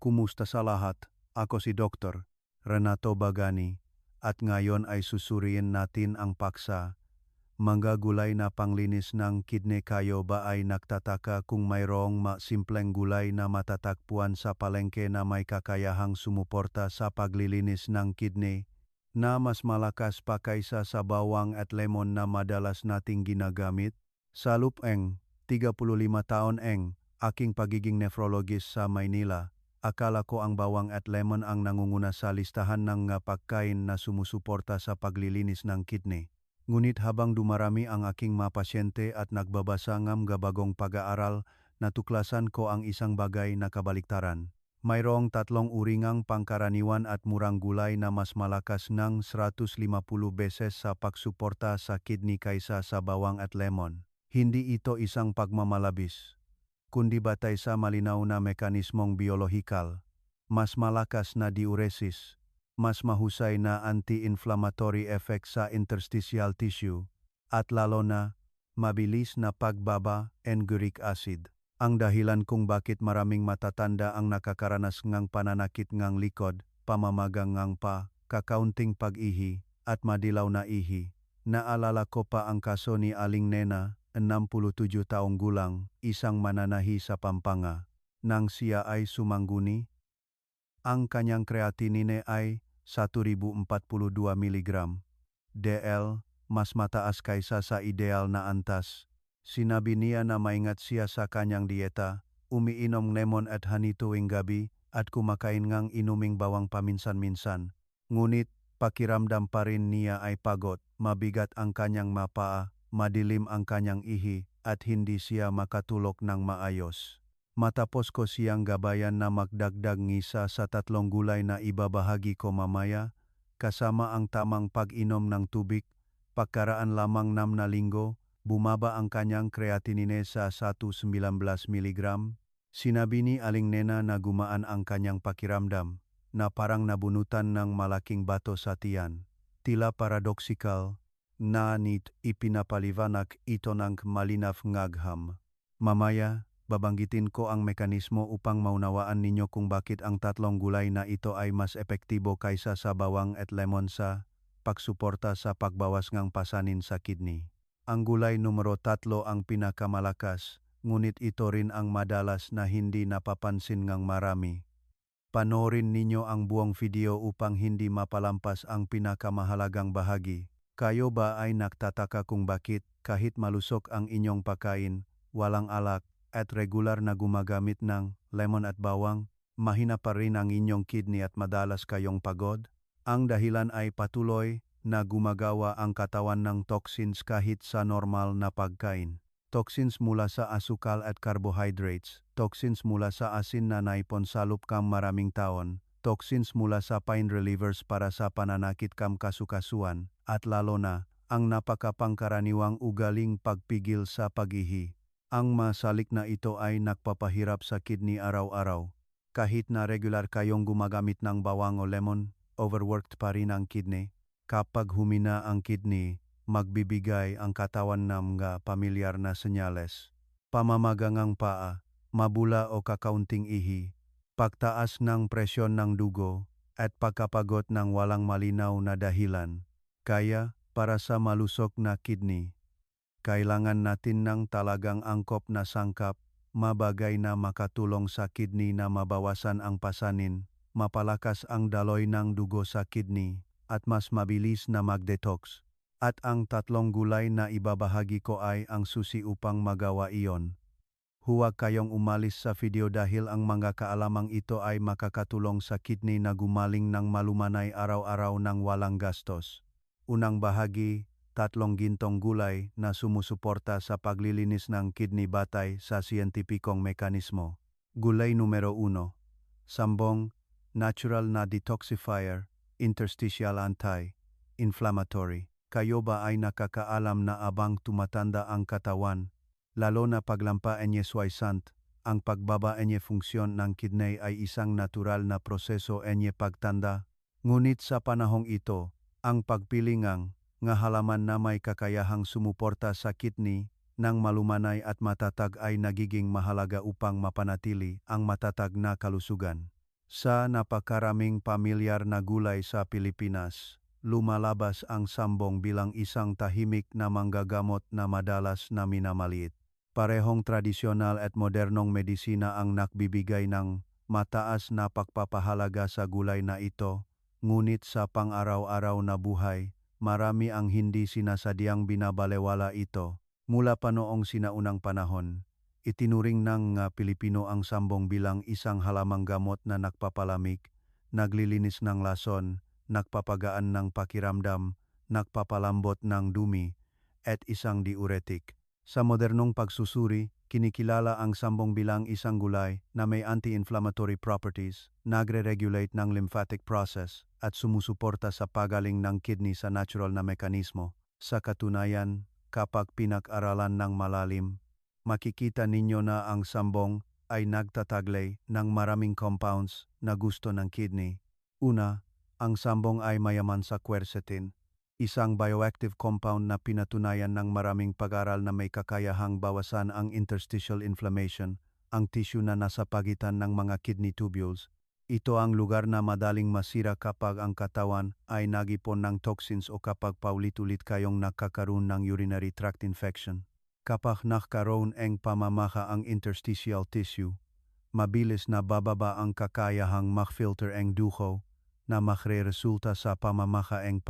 Kumusta sa lahat? Ako si Dr. Renato Bagani at ngayon ay susuriin natin ang paksa. Mga gulay na panglinis ng kidney. Kayo ba ay nagtataka kung mayroong simpleng gulay na matatagpuan sa palengke na may kakayahang sumuporta sa paglilinis ng kidney na mas malakas pa kaysa sa bawang at lemon na madalas nating ginagamit? Sa lupeng 35 taon aking pagiging nephrologist sa Maynila, akala ko ang bawang at lemon ang nangunguna sa listahan ng pagkain na sumusuporta sa paglilinis ng kidney. Ngunit habang dumarami ang aking mga pasyente at nagbabasa ng bagong pag-aaral, natuklasan ko ang isang bagay na kabaliktaran. Mayroong 3 uringang pangkaraniwan at murang gulay na mas malakas ng 150 beses sa pagsuporta sa kidney kaysa sa bawang at lemon. Hindi ito isang pagmamalabis, kundi batay sa malinaw na mekanismong biolohikal. Mas malakas na diuresis, mas mahusay na anti-inflammatory effect sa interstitial tissue, at lalo na mabilis na pagbaba ng uric acid. Ang dahilan kung bakit maraming matatanda ang nakakaranas ng pananakit ng likod, pamamagang ng kakaunting pag-ihi, at madilaw na ihi. Naalala ko pa ang kaso ni Aling Nena, 67 taong gulang, isang mananahi sa Pampanga. Nang siya ay sumangguni, ang kanyang creatinine ay 1042 mg DL, mas mataas kaysa sa ideal na antas. Sinabi niya na maingat siya sa kanyang dieta, umiinom lemon at honey tuwing gabi at kumakain ngang inuming bawang paminsan-minsan. Ngunit pakiramdam pa rin niya ay pagod, mabigat ang kanyang mapaa, madilim ang kanyang ihi at hindi siya makatulog ng maayos. Matapos ko siyang gabayan na magdagdag ngisa sa 3 gulay na ibabahagi ko mamaya, kasama ang tamang pag-inom ng tubig, pagkaraan lamang 6 na linggo, bumaba ang kanyang creatinine sa 119 mg. Sinabi ni Aling Nena na gumaan ang kanyang pakiramdam, na parang nabunutan ng malaking bato sa tiyan. Tila paradoxical, na ipinapaliwanag ito ng malinaw ngagham. Mamaya, babanggitin ko ang mekanismo upang maunawaan ninyo kung bakit ang 3 gulay na ito ay mas epektibo kaysa sa bawang at lemon sa pagsuporta sa pagbawas ng pasanin sa kidney. Ang gulay numero 3 ang pinakamalakas, ngunit ito rin ang madalas na hindi napapansin ng marami. Panoorin ninyo ang buong video upang hindi mapalampas ang pinakamahalagang bahagi. Kayo ba ay nagtataka kung bakit kahit malusog ang inyong pagkain, walang alak, at regular na gumagamit ng lemon at bawang, mahina pa rin ang inyong kidney at madalas kayong pagod? Ang dahilan ay patuloy na gumagawa ang katawan ng toxins kahit sa normal na pagkain. Toxins mula sa asukal at carbohydrates, toxins mula sa asin na naipon sa lupkam maraming taon, toxins mula sa pain relievers para sa pananakit kam kasukasuan, at lalo na ang napakapangkaraniwang ugaling pagpigil sa pag-ihi. Ang masalik na ito ay nagpapahirap sa kidney araw-araw. Kahit na regular kayong gumagamit ng bawang o lemon, overworked pa rin ang kidney. Kapag humina ang kidney, magbibigay ang katawan ng pamilyar na senyales. Pamamagangang paa, mabula o kakaunting ihi, pagtaas ng presyon ng dugo, at pagkapagod ng walang malinaw na dahilan. Kaya, para sa malusog na kidney, kailangan natin ng talagang angkop na sangkap, mabagay na makatulong sa kidney na mabawasan ang pasanin, mapalakas ang daloy ng dugo sa kidney, at mas mabilis na mag-detox. At ang 3 gulay na ibabahagi ko ay ang susi upang magawa iyon. Huwag kayong umalis sa video dahil ang mga kaalamang ito ay makakatulong sa kidney na gumaling ng malumanay araw-araw ng walang gastos. Unang bahagi, 3 gintong gulay na sumusuporta sa paglilinis ng kidney batay sa siyentipikong mekanismo. Gulay numero 1, sambong, natural na detoxifier, interstitial anti-inflammatory. Kayo ba ay nakakaalam na abang tumatanda ang katawan, lalo na paglampa enye suwaisant, ang pagbaba enye funksyon ng kidney ay isang natural na proseso enye pagtanda? Ngunit sa panahong ito, ang pagpilingang nga halaman na may kakayahang sumuporta sa kidney ng malumanay at matatag ay nagiging mahalaga upang mapanatili ang matatag na kalusugan. Sa napakaraming pamilyar na gulay sa Pilipinas, lumalabas ang sambong bilang isang tahimik na manggagamot na madalas na minamaliit. Parehong tradisyonal at modernong medisina ang nakbibigay ng mataas na pagpapahalaga sa gulay na ito, ngunit sa pang-araw-araw na buhay, marami ang hindi sinasadyang binabalewala ito. Mula pa noong sinaunang panahon, itinuring ng Pilipino ang sambong bilang isang halamang gamot na nagpapalamig, naglilinis ng lason, nagpapagaan ng pakiramdam, nagpapalambot ng dumi, at isang diuretic. Sa modernong pagsusuri, kinikilala ang sambong bilang isang gulay na may anti-inflammatory properties, nagre-regulate ng lymphatic process, at sumusuporta sa pagaling ng kidney sa natural na mekanismo. Sa katunayan, kapag pinag-aralan ng malalim, makikita ninyo na ang sambong ay nagtataglay ng maraming compounds na gusto ng kidney. Una, ang sambong ay mayaman sa quercetin, isang bioactive compound na pinatunayan ng maraming pag-aral na may kakayahang bawasan ang interstitial inflammation, ang tissue na nasa pagitan ng mga kidney tubules. Ito ang lugar na madaling masira kapag ang katawan ay nagipon ng toxins o kapag paulit-ulit kayong nakakaroon ng urinary tract infection. Kapag nakaroon ang pamamaha ang interstitial tissue, mabilis na bababa ang kakayahang makfilter ang dugo na makre-resulta sa pamamaha ang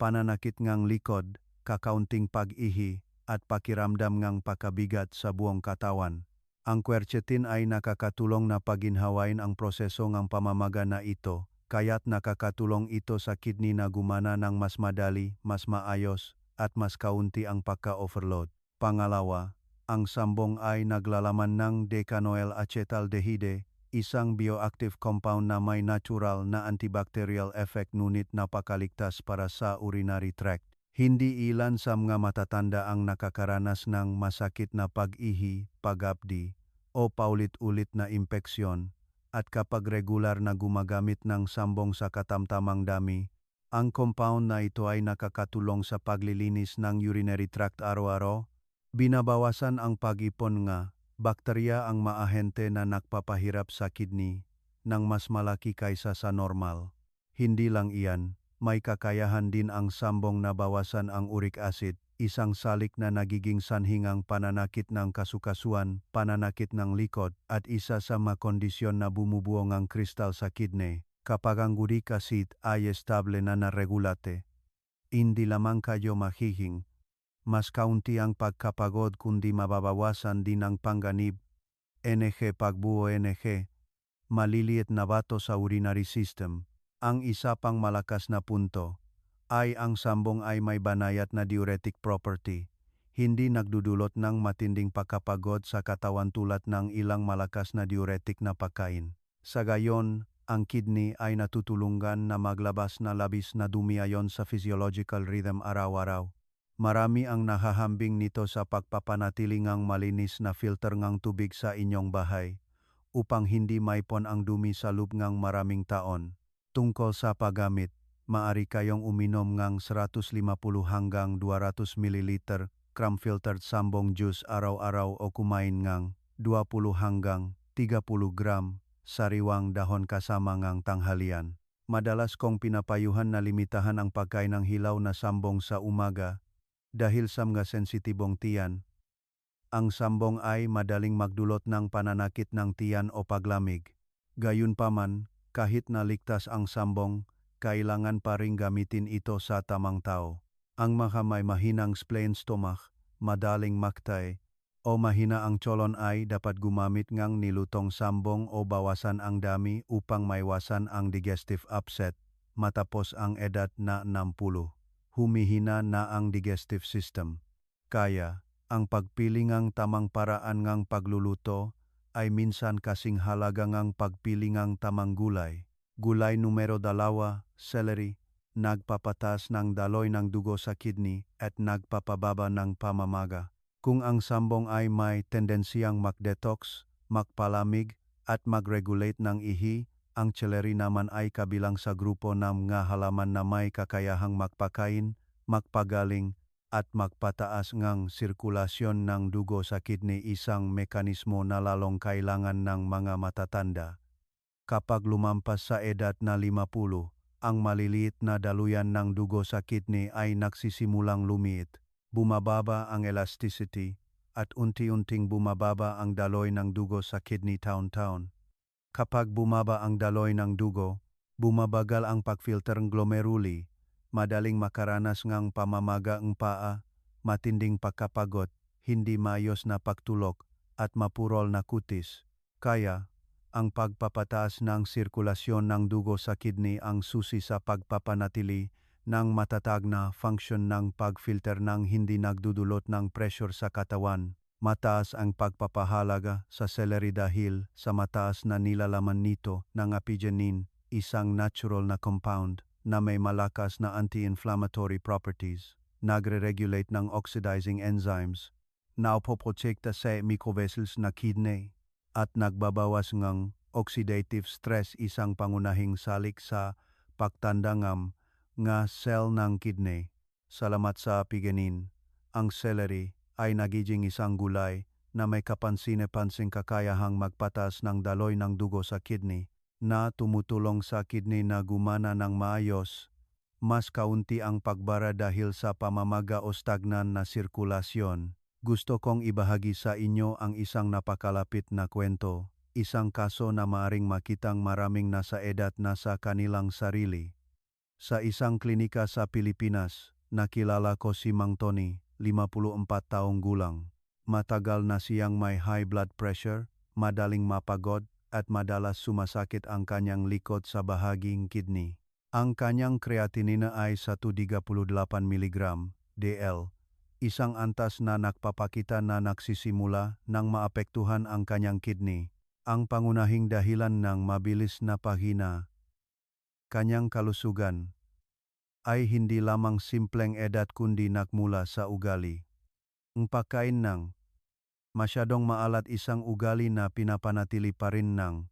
pananakit ngang likod, kakaunting pag-ihi, at pakiramdam ngang pakabigat sa buong katawan. Ang quercetin ay nakakatulong na paginhawain ang proseso ng pamamaga na ito, kaya't nakakatulong ito sa kidney na gumana ng mas madali, mas maayos, at mas kaunti ang pagka-overload. Pangalawa, ang sambong ay naglalaman ng decanoyl acetaldehyde, isang bioactive compound na may natural na antibacterial effect ngunit napakaligtas para sa urinary tract. Hindi ilan sa mga matatanda ang nakakaranas ng masakit na pag-ihi, pag-apdi, o paulit-ulit na impeksyon, at kapag regular na gumagamit ng sambong sa katamtamang dami, ang compound na ito ay nakakatulong sa paglilinis ng urinary tract araw-araw. Binabawasan ang pag-ipon nga bakterya ang maahente na nagpapahirap sa kidney ng mas malaki kaysa sa normal. Hindi lang iyan, may kakayahan din ang sambong na bawasan ang uric acid, isang salik na nagiging sanhingang pananakit ng kasukasuan, pananakit ng likod, at isa sa mga kondisyon na bumubuo ng kristal sa kidney. Kapag ang uric acid ay estable na naregulate, hindi lamang kayo mahihing mas kaunti ang pagkapagod kundi mababawasan din ang panganib, NG pagbuo NG, maliliit na bato sa urinary system. Ang isa pang malakas na punto ay ang sambong ay may banayad na diuretic property. Hindi nagdudulot ng matinding pagkapagod sa katawan tulad ng ilang malakas na diuretic na pagkain. Sa gayon, ang kidney ay natutulungan na maglabas na labis na dumi ayon sa physiological rhythm araw-araw. Marami ang nahahambing nito sa pagpapanatili ngang malinis na filter ngang tubig sa inyong bahay upang hindi maipon ang dumi sa loob ngang maraming taon. Tungkol sa paggamit, maari kayong uminom ngang 150 hanggang 200 ml crumb-filtered sambong juice araw-araw o kumain ngang 20 hanggang 30 gram sariwang dahon kasama ngang tanghalian. Madalas kong pinapayuhan na limitahan ang pagkain ng hilaw na sambong sa umaga dahil sa mga sensitibong tiyan. Ang sambong ay madaling magdulot ng pananakit ng tiyan o paglamig. Gayunpaman, kahit na ligtas ang sambong, kailangan pa ring gamitin ito sa tamang tao. Ang mga may mahinang spleen stomach, madaling maktay, o mahina ang colon ay dapat gumamit ngang nilutong sambong o bawasan ang dami upang maiwasan ang digestive upset matapos ang edad na 60. Humihina na ang digestive system. Kaya, ang pagpili ngang tamang paraan ngang pagluluto ay minsan kasing halaga ngang pagpili ngang tamang gulay. Gulay numero 2, celery, nagpapatas ng daloy ng dugo sa kidney at nagpapababa ng pamamaga. Kung ang sambong ay may tendensiyang mag-detox, magpalamig, at mag-regulate ng ihi, ang celery naman ay kabilang sa grupo ng mga halaman na may kakayahang magpakain, magpagaling, at magpataas ngang sirkulasyon ng dugo sa kidney, isang mekanismo na lalong kailangan ng mga matatanda. Kapag lumampas sa edad na 50, ang maliliit na daluyan ng dugo sa kidney ay nagsisimulang lumiit. Bumababa ang elasticity at unti-unting bumababa ang daloy ng dugo sa kidney taon-taon. Kapag bumaba ang daloy ng dugo, bumabagal ang pagfilter ng glomeruli, madaling makaranas ngang pamamaga ang paa, matinding pagkapagod, hindi maayos na pagtulog, at mapurol na kutis. Kaya, ang pagpapataas ng sirkulasyon ng dugo sa kidney ang susi sa pagpapanatili ng matatag na function ng pagfilter ng hindi nagdudulot ng pressure sa katawan. Mataas ang pagpapahalaga sa celery dahil sa mataas na nilalaman nito ng apigenin, isang natural na compound na may malakas na anti-inflammatory properties, nagre-regulate ng oxidizing enzymes, naupoprotekta sa microvessels na kidney, at nagbabawas ng oxidative stress, isang pangunahing salik sa pagtandangam nga cell ng kidney. Salamat sa apigenin, ang celery ay nagiging isang gulay na may kapansin-pansing kakayahang magpatas ng daloy ng dugo sa kidney na tumutulong sa kidney na gumana ng maayos. Mas kaunti ang pagbara dahil sa pamamaga o stagnan na sirkulasyon. Gusto kong ibahagi sa inyo ang isang napakalapit na kwento, isang kaso na maaring makitang maraming nasa edad na sa kanilang sarili. Sa isang klinika sa Pilipinas, nakilala ko si Mang Tony, 54 taong gulang. Matagal na siyang may high blood pressure, madaling mapagod, at madalas sumasakit ang kanyang likod sa bahaging kidney. Ang kanyang creatinine ay 138 mg DL, isang antas na nagpapakita na nagsisimula nang maapektuhan ang kanyang kidney. Ang pangunahing dahilan ng mabilis na paghina kanyang kalusugan ay hindi lamang simpleng edad kundi nagmula sa ugali. Ang pagkain ng masyadong maalat, isang ugali na pinapanatili pa rin ng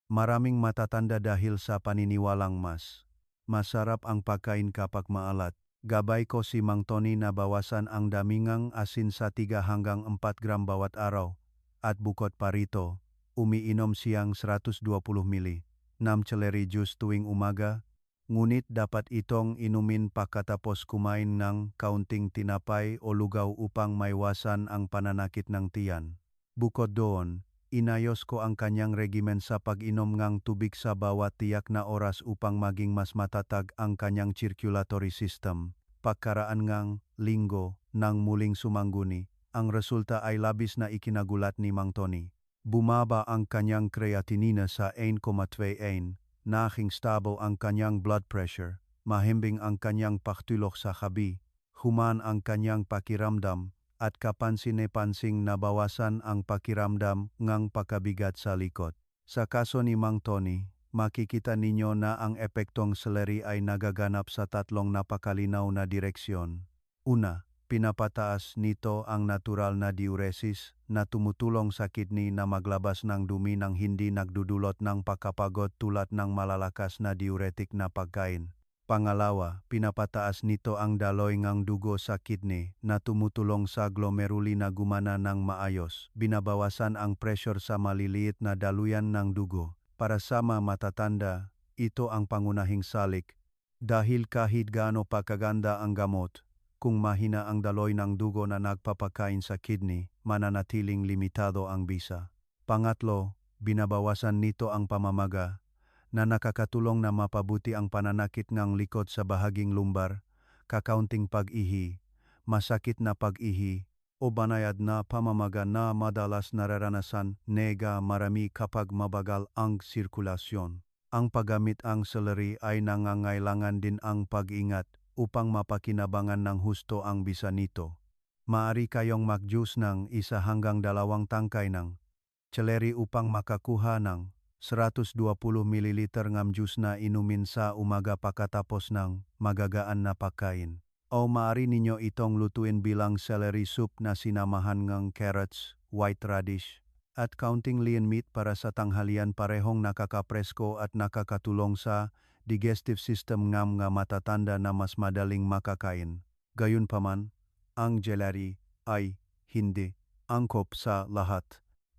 maraming matatanda dahil sa paniniwalang mas masarap ang pagkain kapag maalat. Gabay ko si Mang Tony na bawasan ang damingang asin sa 3 hanggang 4 gram bawat araw, at bukod pa rito, umiinom siyang 120 ml ng celery juice tuwing umaga, ngunit dapat itong inumin pagkatapos kumain ng kaunting tinapay o lugaw upang maiwasan ang pananakit ng tiyan. Bukod doon, inayos ko ang kanyang regimen sa pag-inom ng tubig sa bawat tiyak na oras upang maging mas matatag ang kanyang circulatory system. Pagkaraan ng linggo nang muling sumangguni, ang resulta ay labis na ikinagulat ni Mang Tony. Bumaba ang kanyang creatinine sa 1,28, naging stable ang kanyang blood pressure, mahimbing ang kanyang pagtulog sa gabi, humaan ang kanyang pakiramdam, at kapansin-pansing nabawasan ang pakiramdam ng pagkabigat sa likod. Sa kaso ni Mang Tony, makikita ninyo na ang epektong celery ay nagaganap sa 3 napakalinaw na direksyon. Una, pinapataas nito ang natural na diuresis na tumutulong sa kidney na maglabas ng dumi ng hindi nagdudulot ng pagkapagod tulad ng malalakas na diuretic na pagkain. Pangalawa, pinapataas nito ang daloy ng dugo sa kidney na tumutulong sa glomeruli na gumana ng maayos. Binabawasan ang pressure sa maliliit na daluyan ng dugo. Para sa mga matatanda, ito ang pangunahing salik. Dahil kahit gaano pa kaganda ang gamot, kung mahina ang daloy ng dugo na nagpapakain sa kidney, mananatiling limitado ang bisa. Pangatlo, binabawasan nito ang pamamaga, na nakakatulong na mapabuti ang pananakit ng likod sa bahaging lumbar, kakaunting pag-ihi, masakit na pag-ihi, o banayad na pamamaga na madalas nararanasan nega marami kapag mabagal ang sirkulasyon. Ang paggamit ang celery ay nangangailangan din ang pag-ingat upang mapakinabangan ng husto ang bisa nito. Maaari kayong mag-juice ng 1 hanggang 2 tangkay ng celery upang makakuha ng 120 ml ng juice na inumin sa umaga pagkatapos ng magagaan na pagkain. O maaari ninyo itong lutuin bilang celery soup na sinamahan ng carrots, white radish, at kaunting lean meat para sa tanghalian. Parehong nakakapresko at nakakatulong sa digestive system ng mga matatanda na mas madaling makakain. Gayunpaman, ang celery ay hindi angkop sa lahat.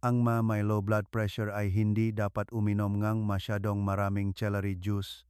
Ang may low blood pressure ay hindi dapat uminom ng masyadong maraming celery juice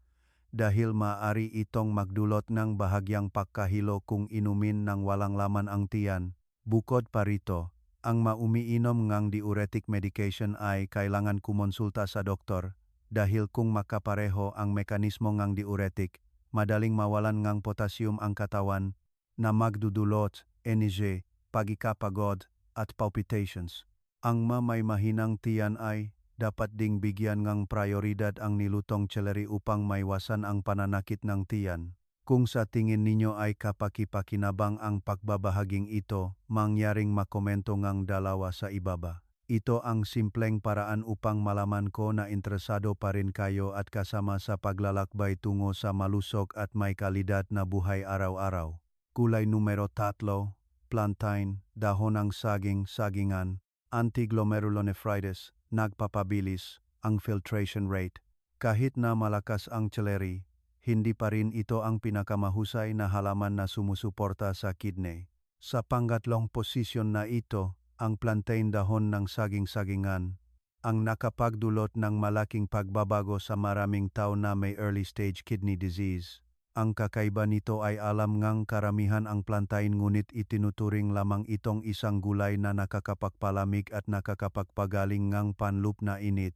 dahil maaari itong magdulot ng bahagyang pagkahilo kung inumin ng walang laman ang tiyan. Bukod pa rito, ang umiinom ng diuretic medication ay kailangan kumonsulta sa doktor dahil kung makapareho ang mekanismo ng diuretic, madaling mawalan ng potassium ang katawan na magdudulot, energy, pagkapagod at palpitations. Ang may mahinang tiyan ay dapat ding bigyan ng prioridad ang nilutong celery upang maiwasan ang pananakit ng tiyan. Kung sa tingin ninyo ay kapakipakinabang ang pagbabahaging ito, mangyaring makomento ng dalawa sa ibaba. Ito ang simpleng paraan upang malaman ko na interesado pa rin kayo at kasama sa paglalakbay tungo sa malusog at may kalidad na buhay araw-araw. Kulay numero 3, plantain, dahon ng saging, sagingan, anti-glomerulonephritis, nagpapabilis ang filtration rate. Kahit na malakas ang celery, hindi pa rin ito ang pinakamahusay na halaman na sumusuporta sa kidney. Sa pangatlong posisyon na ito, ang plantain dahon ng saging-sagingan, ang nakapagdulot ng malaking pagbabago sa maraming tao na may early-stage kidney disease. Ang kakaiba nito ay alam ngang karamihan ang plantain ngunit itinuturing lamang itong isang gulay na nakakapagpalamig at nakakapagpagaling ngang panlup na init.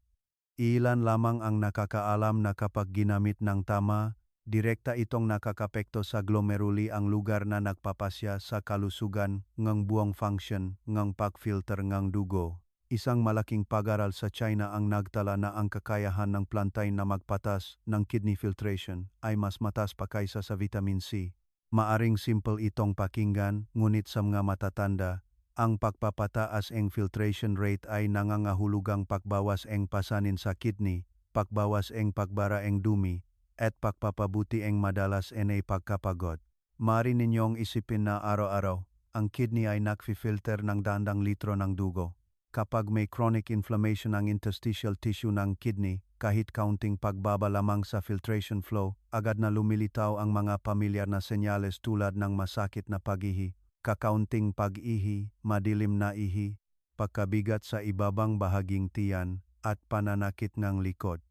Ilan lamang ang nakakaalam na kapag ginamit ng tama, direkta itong nakakapekto sa glomeruli, ang lugar na nagpapasya sa kalusugan ng buong function ng pag-filter ng dugo. Isang malaking pag-aral sa China ang nagtala na ang kakayahan ng plantain na magpatas ng kidney filtration ay mas mataas pa kaysa sa vitamin C. Maaring simple itong pakinggan, ngunit sa mga matatanda, ang pagpapataas ng filtration rate ay nangangahulugang pagbawas ng pasanin sa kidney, pagbawas ng pagbara ng dumi, at pagpapabuti ng madalas na pagkapagod. Maaari ninyong isipin na araw-araw, ang kidney ay nagfi-filter ng dandang litro ng dugo. Kapag may chronic inflammation ng interstitial tissue ng kidney, kahit kaunting pagbaba lamang sa filtration flow, agad na lumilitaw ang mga pamilyar na senyales tulad ng masakit na pag-ihi, kakaunting pag-ihi, madilim na ihi, pagkabigat sa ibabang bahaging tiyan, at pananakit ng likod.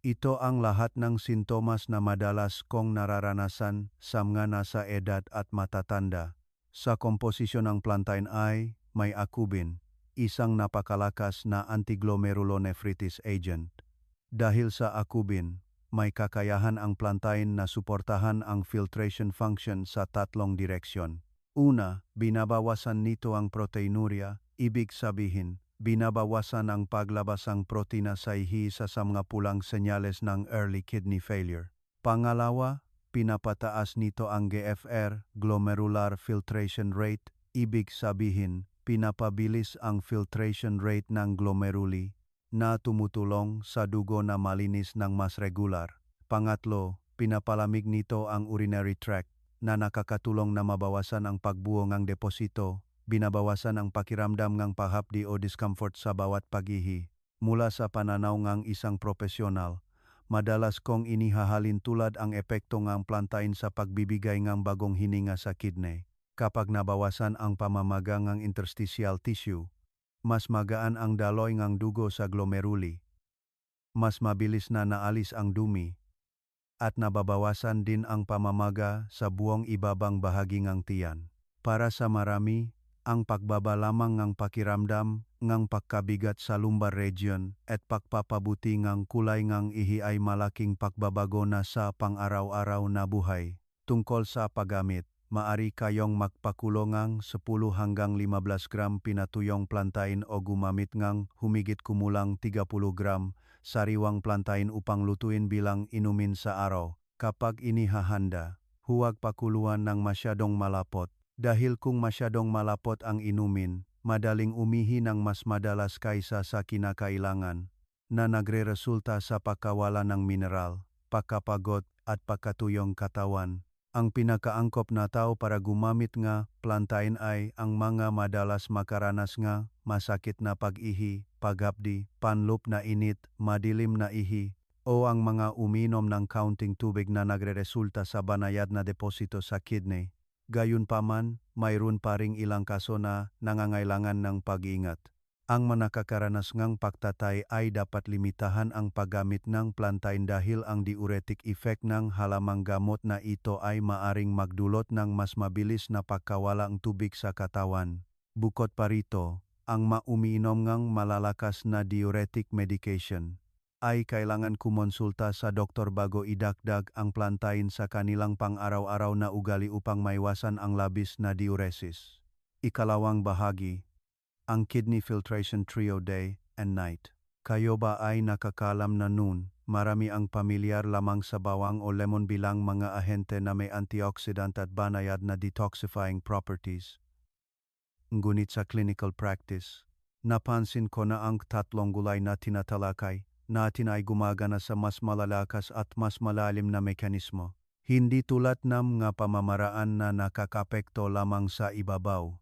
Ito ang lahat ng sintomas na madalas kong nararanasan sa mga nasa edad at matatanda. Sa komposisyon ng plantain ay may acubin, isang napakalakas na anti-glomerulonephritis agent. Dahil sa acubin, may kakayahan ang plantain na suportahan ang filtration function sa tatlong direksyon. Una, binabawasan nito ang proteinuria, ibig sabihin, binabawasan ang paglabasang protina sa ihi sa mga pulang senyales ng early kidney failure. Pangalawa, pinapataas nito ang GFR, glomerular filtration rate, ibig sabihin, pinapabilis ang filtration rate ng glomeruli na tumutulong sa dugo na malinis ng mas regular. Pangatlo, pinapalamig nito ang urinary tract na nakakatulong na mabawasan ang pagbuo ng deposito, binabawasan ang pakiramdam ng pahapdi o discomfort sa bawat pag-ihi. Mula sa pananaw ng isang profesional, madalas kong inihahalin tulad ang epekto ng plantain sa pagbibigay ng bagong hininga sa kidney. Kapag nabawasan ang pamamaga ng interstitial tissue, mas magaan ang daloy ng dugo sa glomeruli, mas mabilis na naalis ang dumi, at nababawasan din ang pamamaga sa buong ibabang bahagi ng tiyan. Para sa marami, ang pagbaba lamang ng pakiramdam ng pagkabigat sa lumbar region at pagpapabuti ng kulay ng ihi ay malaking pagbabago na sa pang-araw-araw na buhay. Tungkol sa paggamit, maari kayong magpakulo ng 10 hanggang 15 gram pinatuyong plantain o gumamit ng humigit kumulang 30 gram sariwang plantain upang lutuin bilang inumin sa araw. Kapag inihahanda, huwag pakuluan ng masyadong malapot dahil kung masyadong malapot ang inumin, madaling umihi ng mas madalas kaysa sa kinakailangan na nagreresulta sa pagkawala ng mineral, pagkapagod at pagkatuyong katawan. Ang pinakaangkop na tao para gumamit nga plantain ay ang mga madalas makaranas nga masakit na pag-ihi, paghapdi, panlup na init, madilim na ihi, o ang mga uminom ng kaunting tubig na nagreresulta sa banayad na deposito sa kidney. Gayunpaman, mayroon pa ring ilang kaso na nangangailangan ng pag-iingat. Ang manakakaranas ngang pagtatay ay dapat limitahan ang paggamit ng plantain dahil ang diuretic effect ng halamang gamot na ito ay maaring magdulot ng mas mabilis na pagkawala ng tubig sa katawan. Bukod pa rito, ang umiinom ngang malalakas na diuretic medication ay kailangan kumonsulta sa doktor bago idagdag ang plantain sa kanilang pang-araw-araw na ugali upang maiwasan ang labis na diuresis. Ikalawang bahagi, ang kidney filtration trio day and night. Kayo ba ay nakakalam na noon, marami ang pamilyar lamang sa bawang o lemon bilang mga ahente na may antioxidant at banayad na detoxifying properties. Ngunit sa clinical practice, napansin ko na ang tatlong gulay na tinatalakay natin ay gumagana sa mas malalakas at mas malalim na mekanismo. Hindi tulad ng mga pamamaraan na nakakapekto lamang sa ibabaw.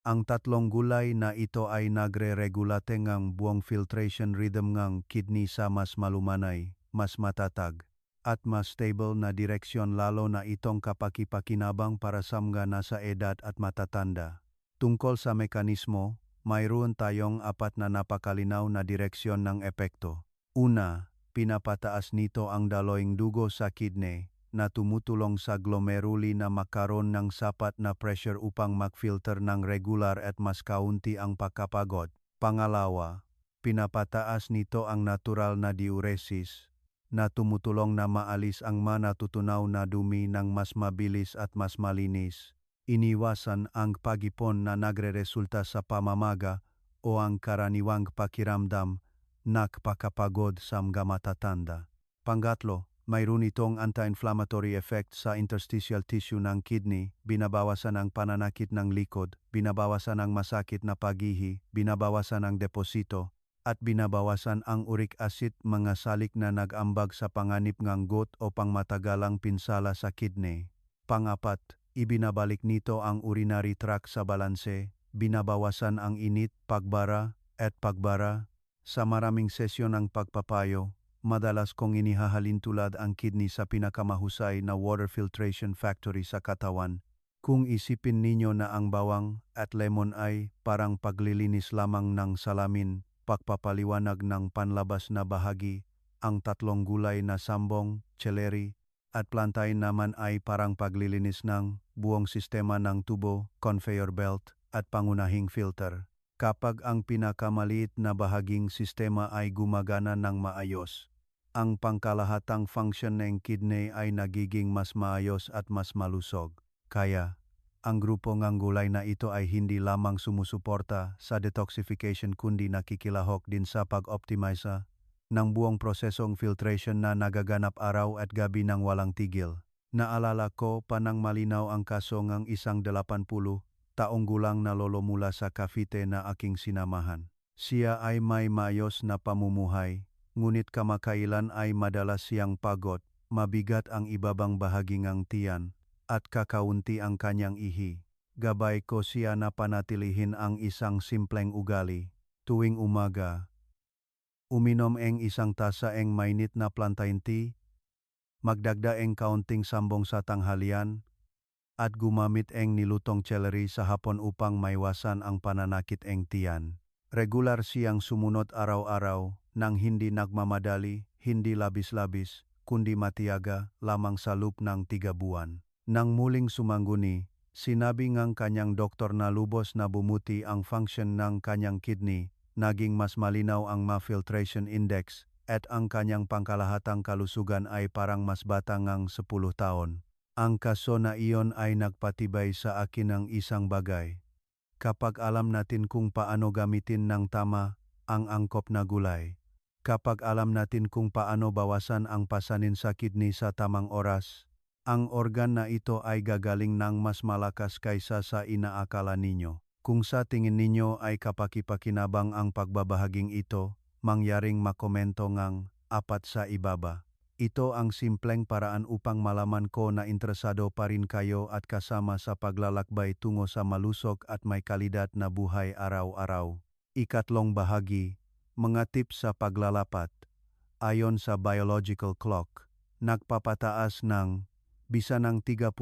Ang tatlong gulay na ito ay nagre-regulate ngang buong filtration rhythm ngang kidney sa mas malumanay, mas matatag, at mas stable na direksyon lalo na itong kapakipakinabang para sa mga nasa edad at matatanda. Tungkol sa mekanismo, mayroon tayong apat na napakalinaw na direksyon ng epekto. Una, pinapataas nito ang daloyng dugo sa kidney na tumutulong sa glomeruli na makaroon ng sapat na pressure upang mag-filter ng regular at mas kaunti ang pagkapagod. Pangalawa, pinapataas nito ang natural na diuresis na tumutulong na maalis ang natutunaw na dumi ng mas mabilis at mas malinis. Iniwasan ang pag-ipon na nagre-resulta sa pamamaga o ang karaniwang pakiramdam na pakapagod sa mga matatanda. Pangatlo, mayroon itong anti-inflammatory effect sa interstitial tissue ng kidney, binabawasan ang pananakit ng likod, binabawasan ang masakit na pag-ihi, binabawasan ang deposito, at binabawasan ang uric acid, mga salik na nag-ambag sa panganib ng gout o pangmatagalang pinsala sa kidney. Pangapat, ibinabalik nito ang urinary tract sa balanse, binabawasan ang init, pagbara, at pagbara. Sa maraming sesyon ng pagpapayo, madalas kong inihahalin tulad ang kidney sa pinakamahusay na water filtration factory sa katawan. Kung isipin ninyo na ang bawang at lemon ay parang paglilinis lamang ng salamin, pagpapaliwanag ng panlabas na bahagi, ang tatlong gulay na sambong, celery, at plantain naman ay parang paglilinis ng buong sistema ng tubo, conveyor belt, at pangunahing filter. Kapag ang pinakamaliit na bahaging sistema ay gumagana ng maayos, ang pangkalahatang function ng kidney ay nagiging mas maayos at mas malusog. Kaya, ang grupo ng gulay na ito ay hindi lamang sumusuporta sa detoxification kundi nakikilahok din sa pag-optimize ng buong prosesong filtration na nagaganap araw at gabi ng walang tigil. Naalala ko pa nang malinaw ang kaso ng isang 80 taong gulang na lolo mula sa Cavite na aking sinamahan. Siya ay may maayos na pamumuhay, ngunit kamakailan ay madalas siyang pagod, mabigat ang ibabang bahagi ng tiyan, at kakaunti ang kanyang ihi. Gabay ko siya na panatilihin ang isang simpleng ugali. Tuwing umaga, uminom ang isang tasa ng mainit na plantain tea, magdagda ang kaunting sambong sa tanghalian, at gumamit ang nilutong celery sa hapon upang maiwasan ang pananakit ng tiyan. Regular siyang sumunod araw-araw nang hindi nagmamadali, hindi labis-labis, kundi matiyaga lamang sa loob ng 3 buwan. Nang muling sumangguni, sinabi ng kanyang doktor na lubos na bumuti ang function ng kanyang kidney, naging mas malinaw ang filtration index, at ang kanyang pangkalahatang kalusugan ay parang mas bata ng 10 taon. Ang kaso na iyon ay nagpatibay sa akin ng isang bagay. Kapag alam natin kung paano gamitin ng tama ang angkop na gulay, kapag alam natin kung paano bawasan ang pasanin sa kidney sa tamang oras, ang organ na ito ay gagaling ng mas malakas kaysa sa inaakala ninyo. Kung sa tingin ninyo ay kapakipakinabang ang pagbabahaging ito, mangyaring makomento ngang apat sa ibaba. Ito ang simpleng paraan upang malaman ko na interesado pa rin kayo at kasama sa paglalakbay tungo sa malusog at may kalidad na buhay araw-araw. Ikatlong bahagi, mga tips sa paglalapat. Ayon sa biological clock, nagpapataas ng bisa ng 30,40%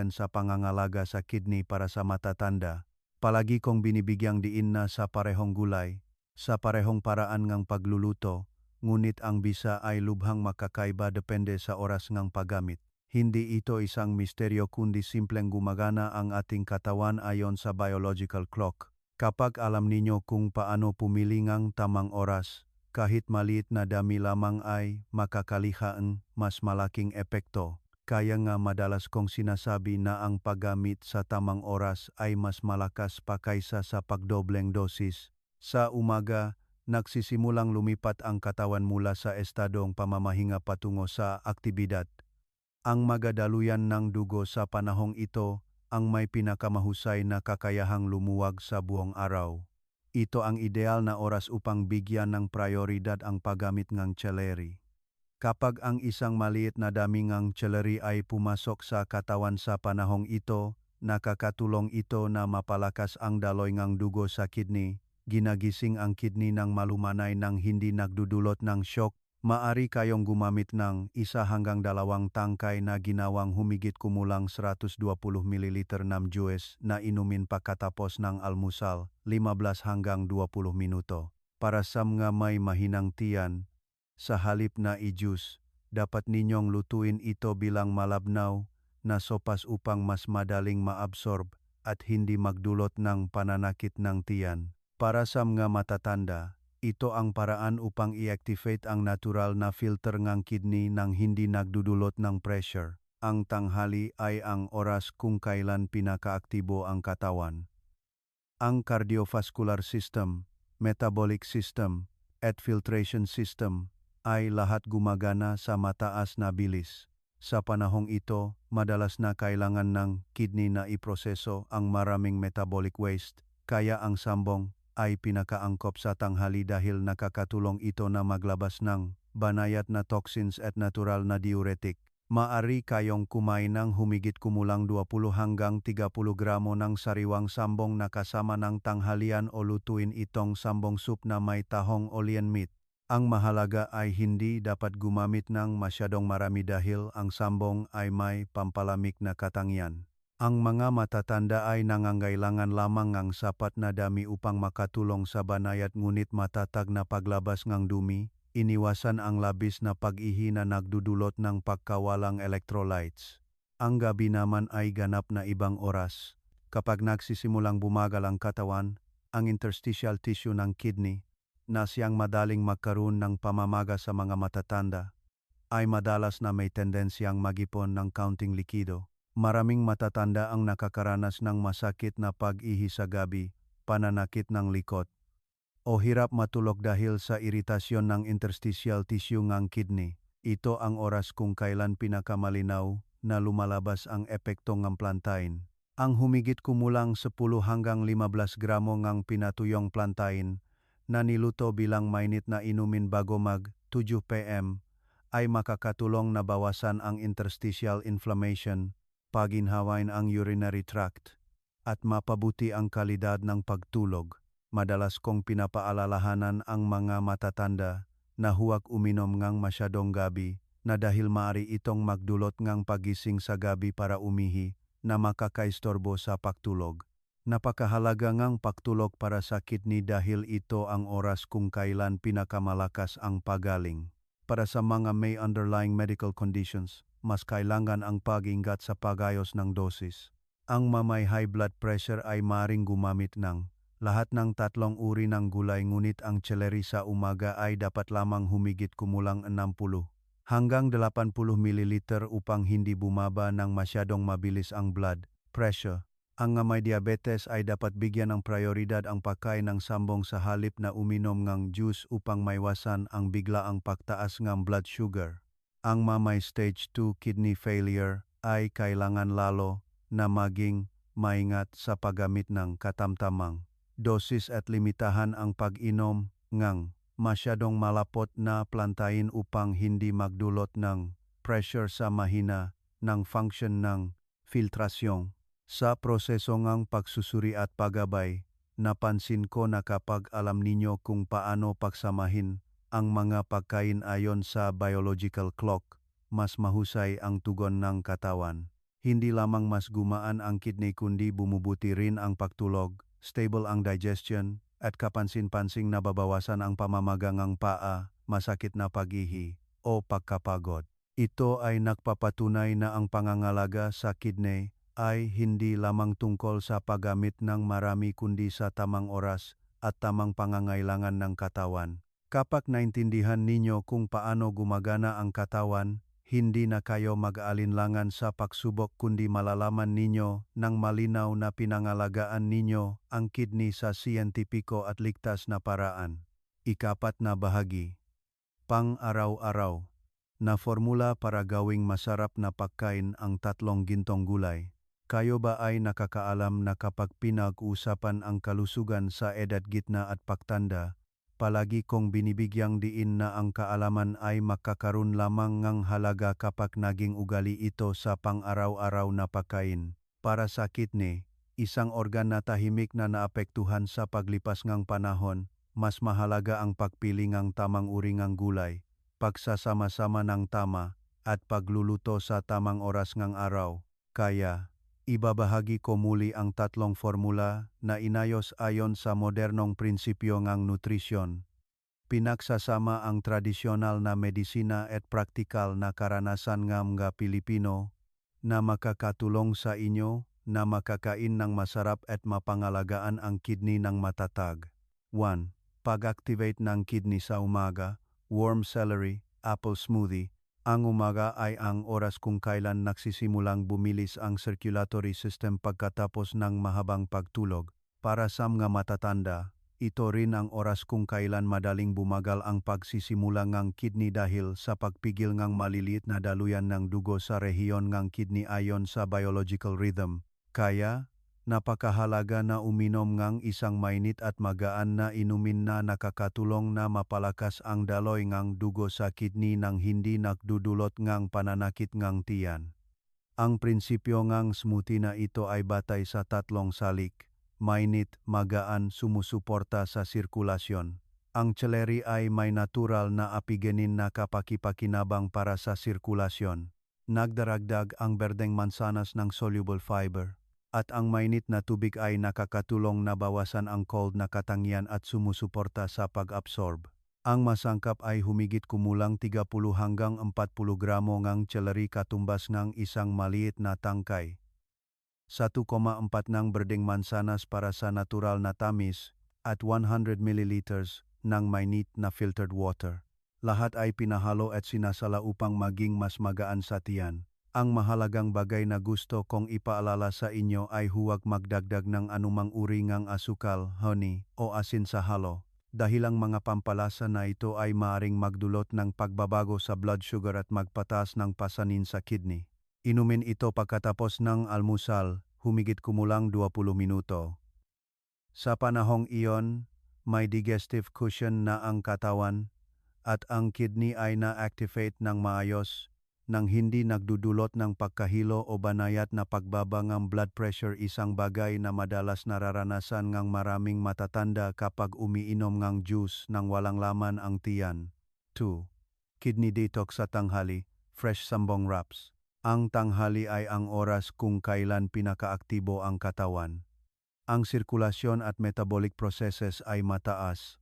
sa pangangalaga sa kidney para sa matatanda, Palagi kong binibigyang diin na sa parehong gulay, sa parehong paraan ngang pagluluto, ngunit ang bisa ay lubhang makakaiba depende sa oras ngang paggamit. Hindi ito isang misteryo kundi simpleng gumagana ang ating katawan ayon sa biological clock. Kapag alam ninyo kung paano pumili ngang tamang oras, kahit maliit na dami lamang ay makakalikha ng mas malaking epekto. Kaya nga madalas kong sinasabi na ang paggamit sa tamang oras ay mas malakas pa kaysa sa pagdobleng dosis. Sa umaga, nagsisimulang lumipat ang katawan mula sa estadong pamamahinga patungo sa aktibidad. Ang magadaluyan ng dugo sa panahong ito ang may pinakamahusay na kakayahang lumuwag sa buong araw. Ito ang ideal na oras upang bigyan ng prioridad ang paggamit ng celery. Kapag ang isang maliit na dami ng celery ay pumasok sa katawan sa panahong ito, nakakatulong ito na mapalakas ang daloy ng dugo sa kidney, ginagising ang kidney ng malumanay nang hindi nagdudulot ng shock. Maari kayong gumamit ng 1 hanggang 2 tangkay na ginawang humigit kumulang 120 ml ng juice na inumin pagkatapos ng almusal, 15 hanggang 20 minuto. Para sa mga may mahinang tiyan, sa halip na i-juice, dapat ninyong lutuin ito bilang malabnaw na sopas upang mas madaling maabsorb at hindi magdulot ng pananakit ng tiyan. Para sa mga matatanda, ito ang paraan upang i-activate ang natural na filter ng kidney nang hindi nagdudulot ng pressure. Ang tanghali ay ang oras kung kailan pinakaaktibo ang katawan. Ang cardiovascular system, metabolic system, at filtration system ay lahat gumagana sa mataas na bilis. Sa panahong ito, madalas na kailangan ng kidney na iproseso ang maraming metabolic waste, kaya ang sambong ay pinakaangkop sa tanghali dahil nakakatulong ito na maglabas ng banayad na toxins at natural na diuretic. Maari kayong kumain ng humigit kumulang 20 hanggang 30 gramo ng sariwang sambong na kasama ng tanghalian o lutuin itong sambong soup na may tahong o lean meat. Ang mahalaga ay hindi dapat gumamit ng masyadong marami dahil ang sambong ay may pampalamig na katangian. Ang mga matatanda ay nangangailangan lamang ng sapat na dami upang makatulong sa banayad ngunit matatag na paglabas ng dumi, iniwasan ang labis na pag-ihi na nagdudulot ng pagkawalang electrolytes. Ang gabi naman ay ganap na ibang oras. Kapag nagsisimulang bumagal ang katawan, ang interstitial tissue ng kidney, na siyang madaling magkaroon ng pamamaga sa mga matatanda, ay madalas na may tendensyang magipon ng kaunting likido. Maraming matatanda ang nakakaranas ng masakit na pag-ihi sa gabi, pananakit ng likod, o hirap matulog dahil sa iritasyon ng interstitial tissue ng kidney. Ito ang oras kung kailan pinakamalinaw na lumalabas ang epekto ng plantain. Ang humigit kumulang 10 hanggang 15 gramo ng pinatuyong plantain na niluto bilang mainit na inumin bago mag 7 p.m. ay makakatulong na bawasan ang interstitial inflammation, paginhawain ang urinary tract, at mapabuti ang kalidad ng pagtulog. Madalas kong pinapaalalahanan ang mga matatanda na huwag uminom ng masyadong gabi na dahil maaari itong magdulot ng pagising sa gabi para umihi na makakaistorbo sa pagtulog. Napakahalaga ngang pagtulog para sa kidney dahil ito ang oras kung kailan pinakamalakas ang pagaling. Para sa mga may underlying medical conditions, mas kailangan ang pag-ingat sa pagayos ng dosis. Ang may high blood pressure ay maring gumamit ng lahat ng 3 uri ng gulay ngunit ang celery sa umaga ay dapat lamang humigit kumulang 60 hanggang 80 ml upang hindi bumaba ng masyadong mabilis ang blood pressure. Ang may diabetes ay dapat bigyan ng prioridad ang pagkain ng sambong sa halip na uminom ng juice upang maiwasan ang biglaang pagtaas ng blood sugar. Ang may stage 2 kidney failure ay kailangan lalo na maging maingat sa paggamit ng katamtamang dosis at limitahan ang pag-inom ng masyadong malapot na plantain upang hindi magdulot ng pressure sa mahina ng function ng filtrasyon. Sa proseso ng pagsusuri at paggabay, napansin ko na kapag alam ninyo kung paano pagsamahin ang mga pagkain ayon sa biological clock, mas mahusay ang tugon ng katawan. Hindi lamang mas gumaan ang kidney kundi bumubuti rin ang pagtulog. stable ang digestion, at kapansin-pansing nababawasan ang pamamaga ng paa, masakit na pag-ihi, o pagkapagod. Ito ay nagpapatunay na ang pangangalaga sa kidney ay hindi lamang tungkol sa paggamit ng marami kundi sa tamang oras at tamang pangangailangan ng katawan. Kapag naintindihan ninyo kung paano gumagana ang katawan, hindi na kayo mag-aalinlangan sa pagsubok kundi malalaman ninyo ng malinaw na pinangalagaan ninyo ang kidney sa siyentipiko at ligtas na paraan. Ikapat na bahagi. Pang-araw-araw na formula para gawing masarap na pagkain ang 3 gintong gulay. Kayo ba ay nakakaalam na kapag pinag-uusapan ang kalusugan sa edad gitna at pagtanda, palagi kong binibigyang diin na ang kaalaman ay makakaroon lamang ng halaga kapag naging ugali ito sa pang-araw-araw na pagkain. Para sa kidney, isang organ na tahimik na naapektuhan sa paglipas ng panahon, mas mahalaga ang pagpili ng tamang uri ng gulay, pagsasama-sama ng tama, at pagluluto sa tamang oras ng araw. Kaya, ibabahagi ko muli ang 3 formula na inayos ayon sa modernong prinsipyo ng nutrisyon. Pinagsasama ang tradisyonal na medisina at praktikal na karanasan ng mga Pilipino na makakatulong sa inyo na makakain ng masarap at mapangalagaan ang kidney ng matatag. 1. Pag-activate ng kidney sa umaga, warm celery, apple smoothie. Ang umaga ay ang oras kung kailan nagsisimulang bumilis ang circulatory system pagkatapos ng mahabang pagtulog. Para sa mga matatanda, ito rin ang oras kung kailan madaling bumagal ang pagsisimula ng kidney dahil sa pagpigil ng maliliit na daluyan ng dugo sa rehiyon ng kidney ayon sa biological rhythm. Kaya, napakahalaga na uminom ng isang mainit at magaan na inumin na nakakatulong na mapalakas ang daloy ng dugo sa kidney nang hindi nagdudulot ng pananakit ng tiyan. Ang prinsipyo ng smoothie na ito ay batay sa 3 salik: mainit, magaan, sumusuporta sa sirkulasyon. Ang celery ay may natural na apigenin na kapakipakinabang para sa sirkulasyon. Nagdaragdag ang berdeng mansanas ng soluble fiber. At ang mainit na tubig ay nakakatulong na bawasan ang cold na katangian at sumusuporta sa pag-absorb. Ang masangkap ay humigit kumulang 30 hanggang 40 gramo ng celery katumbas ng isang maliit na tangkay. 1,4 ng berdeng mansanas para sa natural na tamis at 100 ml ng mainit na filtered water. Lahat ay pinahalo at sinasala upang maging mas magaan sa tiyan. Ang mahalagang bagay na gusto kong ipaalala sa inyo ay huwag magdagdag ng anumang uri ng asukal, honey, o asin sa halo, dahil ang mga pampalasa na ito ay maaring magdulot ng pagbabago sa blood sugar at magpataas ng pasanin sa kidney. Inumin ito pagkatapos ng almusal, humigit kumulang 20 minuto. Sa panahong iyon, may digestive cushion na ang katawan, at ang kidney ay na-activate ng maayos, nang hindi nagdudulot ng pagkahilo o banayad na pagbaba ng blood pressure, isang bagay na madalas nararanasan ng maraming matatanda kapag umiinom ng juice nang walang laman ang tiyan. 2. Kidney detox sa tanghali, fresh sambong wraps. Ang tanghali ay ang oras kung kailan pinakaaktibo ang katawan. Ang sirkulasyon at metabolic processes ay mataas.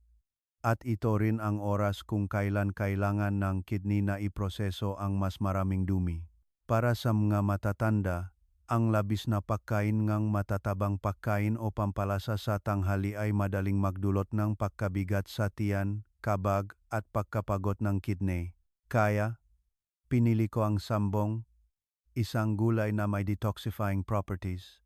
At ito rin ang oras kung kailan kailangan ng kidney na iproseso ang mas maraming dumi. Para sa mga matatanda, ang labis na pagkain ng matatabang pagkain o pampalasa sa tanghali ay madaling magdulot ng pagkabigat sa tiyan, kabag, at pagkapagod ng kidney. Kaya, pinili ko ang sambong, isang gulay na may detoxifying properties.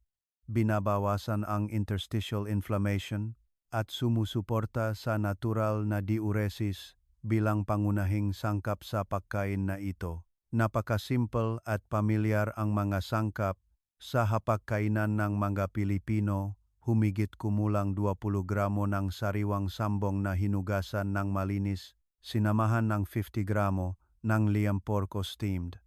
Binabawasan ang interstitial inflammation, at sumusuporta sa natural na diuresis bilang pangunahing sangkap sa pagkain na ito. Napakasimple at pamilyar ang mga sangkap sa hapagkainan ng mga Pilipino, humigit kumulang 20 gramo ng sariwang sambong na hinugasan ng malinis, sinamahan ng 50 gramo ng liam porco steamed.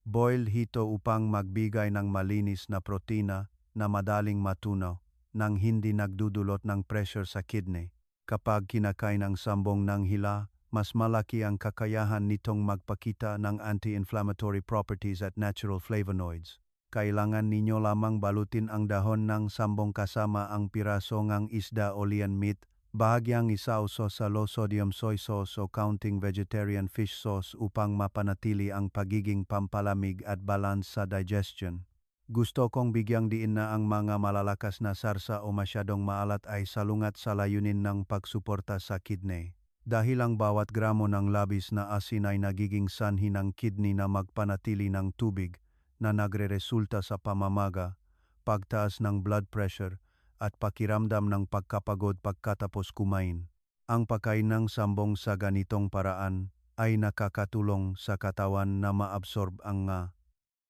Boil hito upang magbigay ng malinis na protina na madaling matunaw, nang hindi nagdudulot ng pressure sa kidney. Kapag kinakain ang sambong ng hila, mas malaki ang kakayahan nitong magpakita ng anti-inflammatory properties at natural flavonoids. kailangan ninyo lamang balutin ang dahon ng sambong kasama ang piraso ng isda o lean meat, bahagyang isauso sa low sodium soy sauce o counting vegetarian fish sauce upang mapanatili ang pagiging pampalamig at balance sa digestion. Gusto kong bigyang diin na ang mga malalakas na sarsa o masyadong maalat ay salungat sa layunin ng pagsuporta sa kidney. Dahil ang bawat gramo ng labis na asin ay nagiging sanhi ng kidney na magpanatili ng tubig na nagreresulta sa pamamaga, pagtaas ng blood pressure at pakiramdam ng pagkapagod pagkatapos kumain. Ang pagkain ng sambong sa ganitong paraan ay nakakatulong sa katawan na maabsorb ang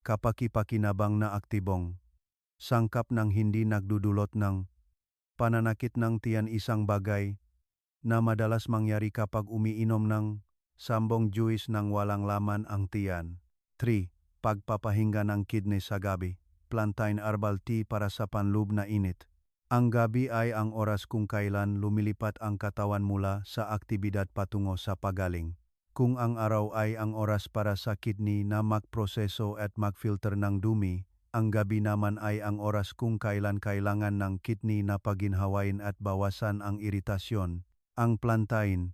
kapakipakinabang na aktibong sangkap ng hindi nagdudulot ng pananakit ng tiyan, isang bagay na madalas mangyari kapag umiinom ng sambong juice nang walang laman ang tiyan. 3. Pagpapahinga ng kidney sa gabi. Plantain herbal tea para sa panloob na init. Ang gabi ay ang oras kung kailan lumilipat ang katawan mula sa aktibidad patungo sa pagaling. Kung ang araw ay ang oras para sa kidney na magproseso at magfilter ng dumi, ang gabi naman ay ang oras kung kailan kailangan ng kidney na paginhawain at bawasan ang iritasyon. Ang plantain,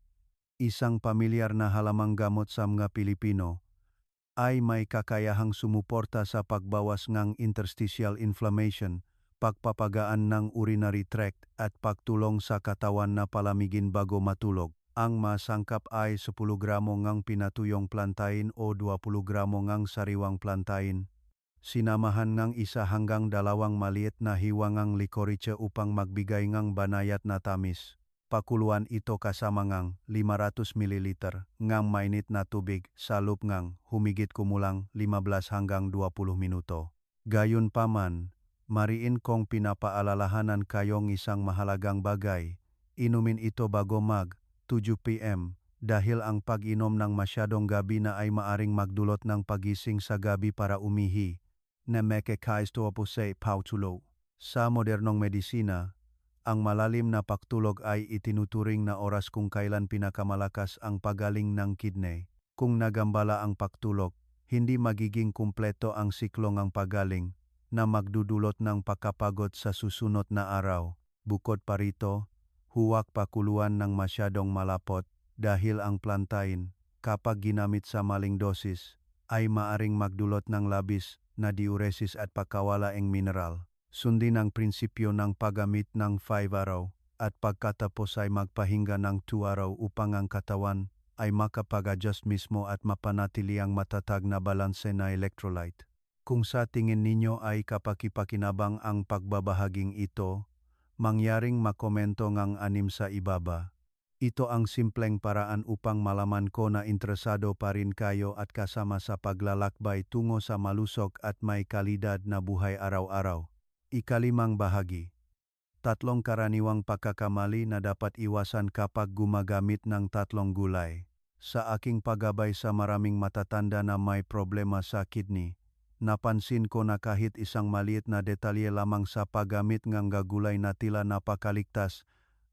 isang pamilyar na halamang gamot sa mga Pilipino, ay may kakayahang sumuporta sa pagbawas ng interstitial inflammation, pagpapagaan ng urinary tract at pagtulong sa katawan na palamigin bago matulog. Ang masangkap ay 10 gramo ng pinatuyong plantain o 20 gramo ng sariwang plantain. Sinamahan ng 1 hanggang 2 maliit na hiwangang licorice upang magbigay ng banayat na tamis. Pakuluan ito kasama ng 500 ml ng mainit na tubig sa loob ng humigit kumulang 15 hanggang 20 minuto. Gayunpaman, mariin kong pinapaalalahanan kayong isang mahalagang bagay. Inumin ito bago mag 7 p.m. dahil ang pag-inom ng masyadong gabi na ay maaring magdulot ng pagising sa gabi para umihi na mekekaistoapose pautulo. Sa modernong medisina, ang malalim na pagtulog ay itinuturing na oras kung kailan pinakamalakas ang pagaling ng kidney. Kung nagambala ang pagtulog, hindi magiging kumpleto ang siklo ng pagaling na magdudulot ng pagkapagod sa susunod na araw. Bukod pa rito, huwag pakuluan ng masyadong malapot dahil ang plantain, kapag ginamit sa maling dosis, ay maaring magdulot ng labis na diuresis at pagkawala ng mineral. Sundin ang prinsipyo ng paggamit ng 5 araw at pagkatapos ay magpahinga ng 2 araw upang ang katawan ay makapag-adjust mismo at mapanatili ang matatag na balanse na electrolyte. Kung sa tingin ninyo ay kapakipakinabang ang pagbabahaging ito, mangyaring makomento ng 6 sa ibaba. Ito ang simpleng paraan upang malaman ko na interesado pa rin kayo at kasama sa paglalakbay tungo sa malusog at may kalidad na buhay araw-araw. Ikalimang bahagi. 3 karaniwang pagkakamali na dapat iwasan kapag gumagamit ng 3 gulay. Sa aking paggabay sa maraming matatanda na may problema sa kidney, napansin ko na kahit isang maliit na detalye lamang sa paggamit ng gulay na tila napakaligtas